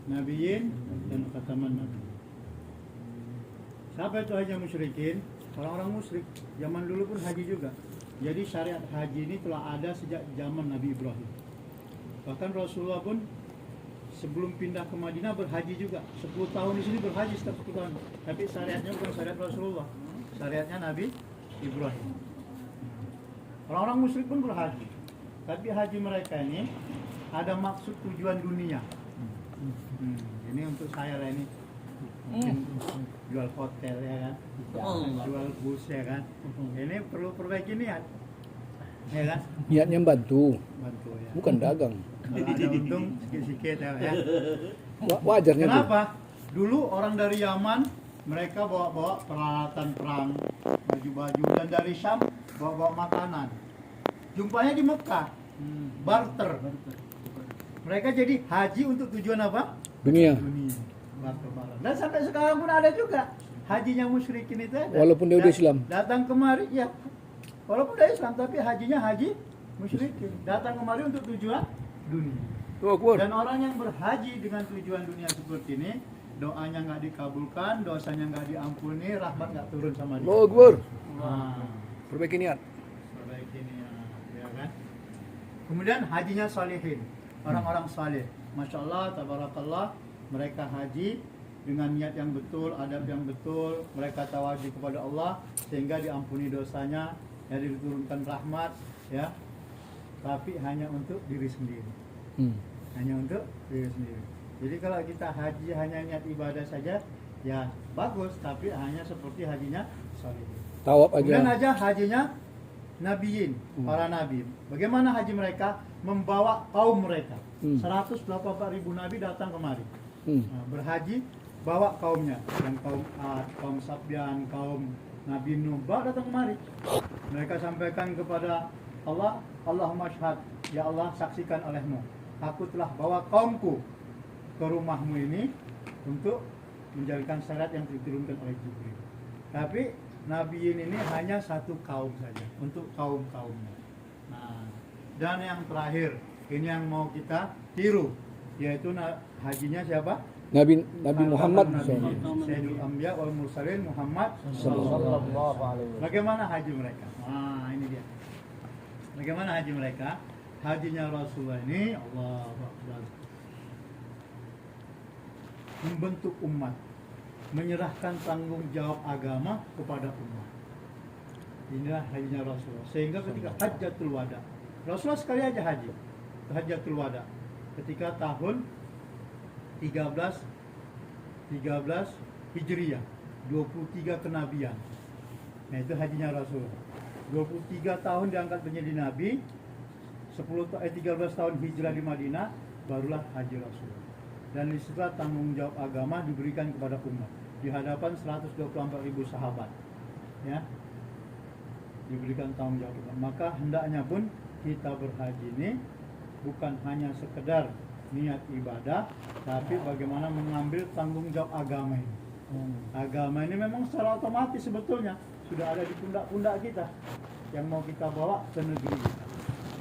nabiyyin dan khataman nabi. Siapa itu haji musyrikin? Orang-orang musyrik. Zaman dulu pun haji juga. Jadi syariat haji ini telah ada sejak zaman Nabi Ibrahim. Bahkan Rasulullah pun sebelum pindah ke Madinah berhaji juga. 10 tahun di sini berhaji setiap 10 tahun. Tapi syariatnya bukan syariat Rasulullah. Syariatnya Nabi Ibrahim. Orang-orang musyrik pun berhaji. Tapi haji mereka ini ada maksud tujuan dunia. Ini untuk saya lah ini. Mungkin jual hotel ya kan, jual bus ya kan. Ini perlu perbaiki niat, ya kan? Niatnya bantu ya. Bukan dagang. Kalau ada untung sikit-sikit ya. Wajar nih. Kenapa? Dulu orang dari Yaman mereka bawa peralatan perang, baju-baju, dan dari Syam bawa makanan. Jumpanya di Mekah, barter. Mereka jadi haji untuk tujuan apa? Dunia. Barter-barter. Dan sampai sekarang pun ada juga hajinya musyrikin itu ada. Walaupun dia udah Islam. Datang kemari ya. Walaupun dia Islam tapi hajinya haji musyrikin. Datang kemari untuk tujuan dunia. Dan orang yang berhaji dengan tujuan dunia seperti ini, doanya nggak dikabulkan, dosanya nggak diampuni, rahmat nggak turun sama dia. Perbaiki niat. Perbaiki niat, ya kan? Kemudian hajinya salihin, orang-orang saleh. Masya Allah, tabarakallah. Mereka haji dengan niat yang betul, adab yang betul, mereka tawadu kepada Allah sehingga diampuni dosanya, ya diturunkan rahmat, ya. Tapi hanya untuk diri sendiri. Hanya untuk diri sendiri. Jadi kalau kita haji hanya niat ibadah saja, ya bagus, tapi hanya seperti hajinya saleh. Tawaf aja. Kemudian aja hajinya nabiyin, para nabi. Bagaimana haji mereka? Membawa kaum mereka. 184.000 nabi datang kemari. Berhaji bawa kaumnya, dan kaum Ad, kaum Sabyan, kaum Nabi Nuh datang kemari. Mereka sampaikan kepada Allah, Allahumma syhad, ya Allah saksikan olehmu, aku telah bawa kaumku ke rumahmu ini untuk menjalankan syarat yang diturunkan oleh Jibril. Tapi Nabiin ini hanya satu kaum saja, untuk kaum-kaumnya. Nah, dan yang terakhir, ini yang mau kita tiru, yaitu hajinya siapa? Nabi Muhammad Sayyidul Anbiya wal Mursalin Muhammad sallallahu alaihi wasallam. Bagaimana haji mereka? Nah, ini dia. Bagaimana haji mereka? Hajinya Rasulullah ini Allahu Akbar. Membentuk umat, menyerahkan tanggung jawab agama kepada umat. Inilah hajinya Rasulullah. Sehingga ketika Hajjatul Wada, Rasulullah sekali aja haji, Hajjatul Wada, ketika tahun 13 Hijriyah, 23 kenabian. Nah, itu hajinya Rasulullah. 23 tahun diangkat menjadi nabi, 13 tahun hijrah di Madinah, barulah haji Rasulullah. Dan disitulah tanggung jawab agama diberikan kepada umat di hadapan 124.000 sahabat. Ya. Diberikan tanggung jawab. Maka hendaknya pun kita berhaji ini bukan hanya sekedar niat ibadah, tapi bagaimana mengambil tanggung jawab agama ini. Agama ini memang secara otomatis sebetulnya sudah ada di pundak-pundak kita yang mau kita bawa ke negeri kita.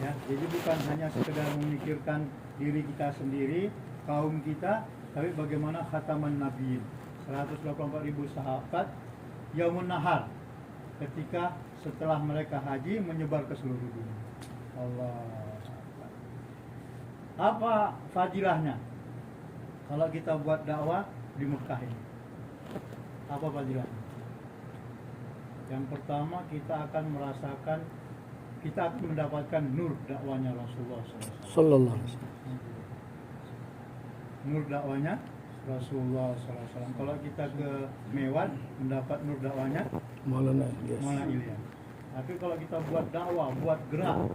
Ya, jadi bukan hanya sekedar memikirkan diri kita sendiri, kaum kita, tapi bagaimana khataman nabiyin, 184.000 sahabat Yaumun Nahar, ketika setelah mereka haji menyebar ke seluruh dunia. Allah. Apa fadilahnya kalau kita buat dakwah di Mekah ini? Apa fadilahnya? Yang pertama, kita akan merasakan, kita akan mendapatkan nur dakwanya Rasulullah SAW. Nur dakwanya Rasulullah SAW. Kalau kita ke Mewan, mendapat nur dakwanya Maulana Ilyas. Tapi kalau kita buat dakwah, buat gerak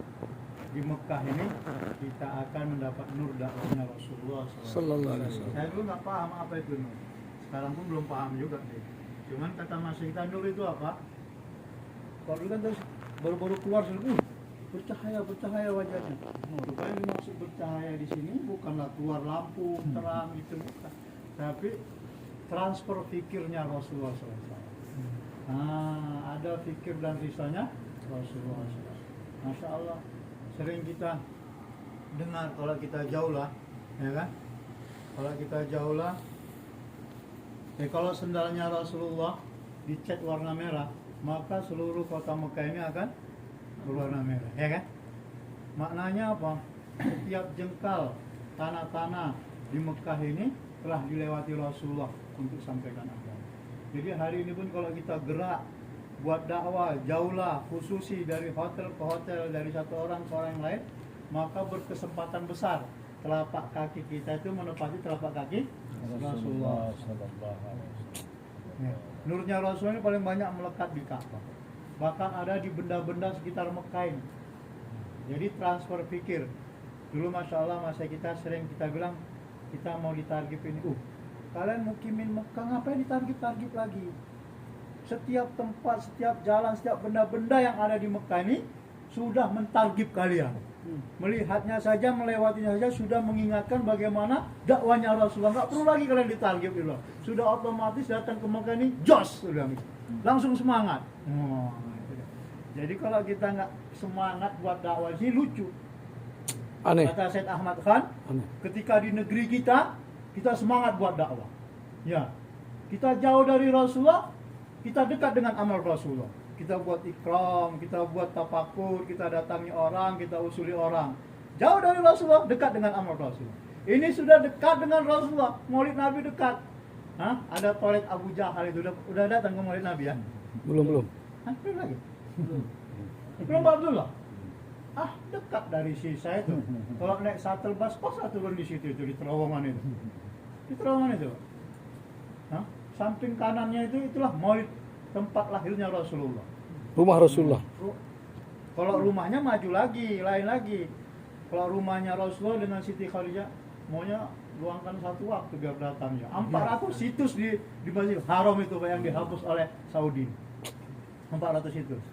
di Mekah ini, kita akan mendapat nur dakwahnya Rasulullah SAW. Saya dulu nggak paham apa itu nur. Sekarang pun belum paham juga sih. Cuman kata Mas kita, nur itu apa? Kalau dulu kan terus baru-baru keluar bercahaya wajahnya. Rupanya dimaksud bercahaya di sini bukanlah keluar lampu terang gitu, bukan. Tapi transfer fikirnya Rasulullah SAW. Nah, ada fikir dan risanya Rasulullah SAW. Masya Allah, sering kita dengar kalau kita jauh lah, ya kan? Kalau kita jauh lah, kalau sendalnya Rasulullah dicat warna merah, maka seluruh kota Mekah ini akan berwarna merah, ya kan? Maknanya apa? Setiap jengkal tanah-tanah di Mekah ini telah dilewati Rasulullah untuk sampaikan agama. Jadi hari ini pun kalau kita gerak buat dakwah, jauhlah khususi dari hotel ke hotel, dari satu orang ke orang yang lain, maka berkesempatan besar telapak kaki kita itu menepati telapak kaki Rasulullah. Ya. Nurnya Rasulullah ini paling banyak melekat di Ka'bah. Bahkan ada di benda-benda sekitar Mekah ini. Jadi transfer pikir. Dulu Masya Allah masa kita sering kita bilang kita mau ditargib ini. Kalian mukimin Mekah ngapain ditargib-targib lagi? Setiap tempat, setiap jalan, setiap benda-benda yang ada di Mekah ini sudah mentargib kalian. Melihatnya saja, melewatinya saja sudah mengingatkan bagaimana dakwanya Rasulullah. Nggak perlu lagi kalian ditargib gitu. Sudah otomatis datang ke Mekah ini jos, langsung semangat. Jadi kalau kita nggak semangat buat dakwah ini lucu. Aneh. Kata Syed Ahmad Khan, Aneh. ketika di negeri kita semangat buat dakwah. Ya, kita jauh dari Rasulullah, kita dekat dengan amal Rasulullah. Kita buat ikram, kita buat tafakur, kita datangi orang, kita usuli orang. Jauh dari Rasulullah, dekat dengan amal Rasulullah. Ini sudah dekat dengan Rasulullah, Maulid Nabi dekat. Ada toilet Abu Jahal itu udah datang ke Maulid Nabi ya? Belum. Belum lagi. Belum Abdullah. Dekat dari sisa itu. Kalau naik shuttle bus, pas turun di situ itu di terowongan itu. Di terowongan itu. Samping kanannya itulah Maulid, tempat lahirnya Rasulullah. Rumah Rasulullah. Kalau rumahnya maju lagi, lain lagi. Kalau rumahnya Rasulullah dengan Siti Khadijah, maunya luangkan satu waktu biar datangnya. 400 situs di Masjidil Haram itu yang dihapus oleh Saudi. 400 situs.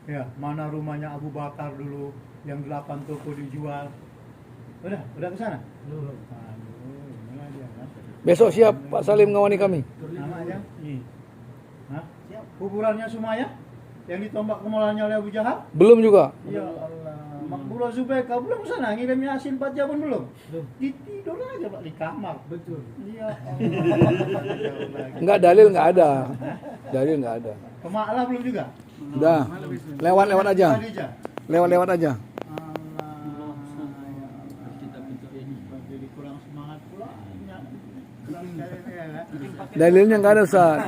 Ya, mana rumahnya Abu Bakar dulu yang 8 toko dijual. Udah ke sana? Belum. Besok siap Pak Salim ngawani kami. Namanya? Siap. Kuburannya Sumayyah yang ditombak kemalannya oleh Abu Jahal? Belum juga. Ya Allah. Makbura Zubaika belum sana ngirim Yasin 4 jam belum? Tidur aja Pak di kamar. Betul. Iya Allah. Enggak, dalil enggak ada. Dalil enggak ada. Ke Ma'la belum juga? Udah. Lewat aja. Khadijah. Lewat aja. Jadi kurang semangat pula. Dalilnya enggak ada, Ustaz.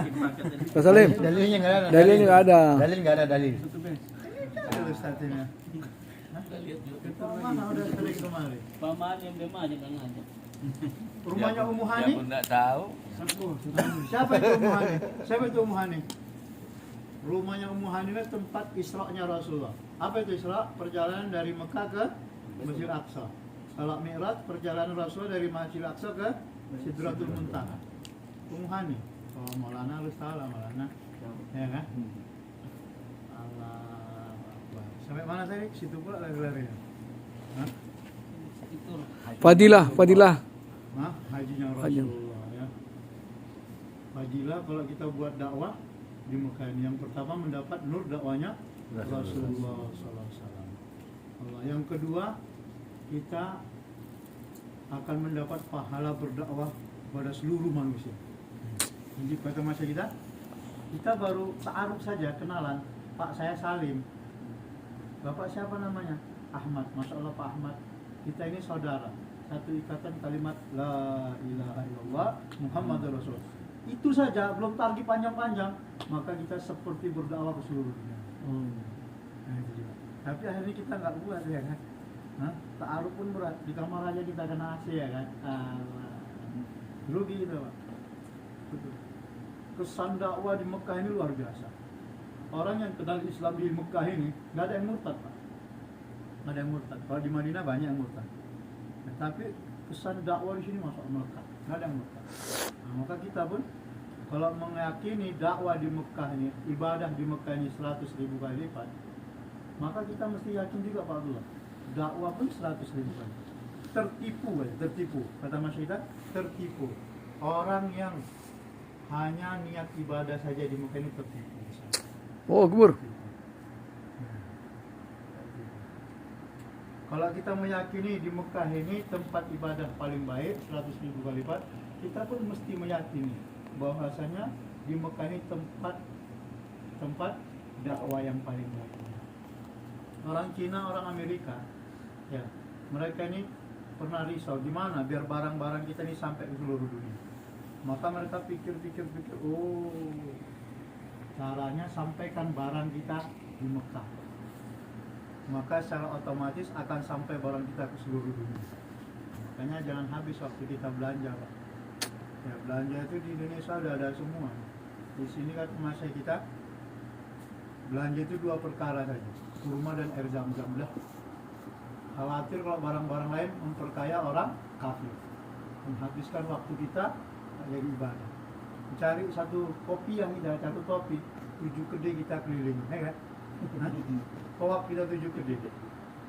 Pak Salim. Dalilnya enggak ada. Dalilnya enggak ada. Dalil enggak ada dalil. Ustaznya. Kita mana udah sering kemari? Paman yang bema aja kan ngajak. Rumahnya Ummu Hani? Ya enggak tahu. Siapa itu Ummu Hani? Siapa itu Ummu Hani? Rumahnya Ummu Hani itu tempat Isra-nya Rasulullah. Apa itu Isra? Perjalanan dari Mekah ke Masjidil Aqsa. Kalau Mi'raj perjalanan Rasulullah dari Masjidil Aqsa ke Sidratul Muntaha. Ummu Hani. Oh, Maulana lu tahu lah Maulana. Ya kan? Allah Akbar. Sampai mana tadi? Situ pula lari-larinya. Fadilah. Hajinya Rasulullah ya. Fadilah kalau kita buat dakwah di Mekah ini, yang pertama mendapat nur dakwanya Rasulullah SAW. Allah. Yang kedua, kita akan mendapat pahala berdakwah pada seluruh manusia. Jadi pada masa kita baru ta'aruf saja, kenalan. Pak, saya Salim. Bapak siapa namanya? Ahmad. Masya Allah Pak Ahmad. Kita ini saudara. Satu ikatan kalimat La ilaha illallah Muhammadur Rasulullah. Itu saja, belum targi panjang-panjang. Maka kita seperti berdakwah ke seluruh dunia. Tapi akhirnya kita nggak buat ya kan. Ta'aruf pun berat. Di kamar aja kita kena AC ya kan. Rugi gitu Pak. Betul. Kesan dakwah di Mekah ini luar biasa. Orang yang kenal Islam di Mekah ini nggak ada yang murtad Pak. Nggak ada yang murtad. Kalau di Madinah banyak yang murtad. Tapi kesan dakwah di sini masuk melekat. Nggak ada yang murtad. Maka kita pun kalau meyakini dakwah di Mekah ini, ibadah di Mekah ini 100.000 kali lipat, maka kita mesti yakin juga Pak Abdullah, dakwah pun 100.000 kali. Tertipu. Kata masyarakat, tertipu. Orang yang hanya niat ibadah saja di Mekah ini tertipu. Oh, kubur. Kalau kita meyakini di Mekah ini tempat ibadah paling baik 100.000 kali lipat, kita pun mesti meyakini bahwasanya di Mekah ini tempat dakwah yang paling baik. Orang Cina, orang Amerika, ya, mereka ini pernah risau gimana biar barang-barang kita ini sampai ke seluruh dunia. Maka mereka pikir, oh, caranya sampaikan barang kita di Mekah. Maka secara otomatis akan sampai barang kita ke seluruh dunia. Makanya jangan habis waktu kita belanja, Pak. Ya, belanja itu di Indonesia ada semua. Di sini kan masa kita belanja itu 2 perkara saja, kurma dan air zam-zam lah. Khawatir kalau barang-barang lain memperkaya orang kafir, menghabiskan waktu kita jadi ibadah. Cari satu kopi yang indah, satu kopi 7 kedai kita keliling, ya kan? Kowak kita 7 kedai.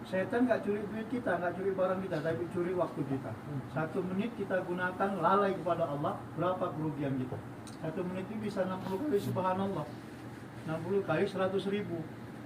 Setan nggak curi duit kita, nggak curi barang kita, tapi curi waktu kita. 1 menit kita gunakan lalai kepada Allah, berapa kerugian kita? 1 menit itu bisa 60 kali subhanallah, 60 kali 100.000.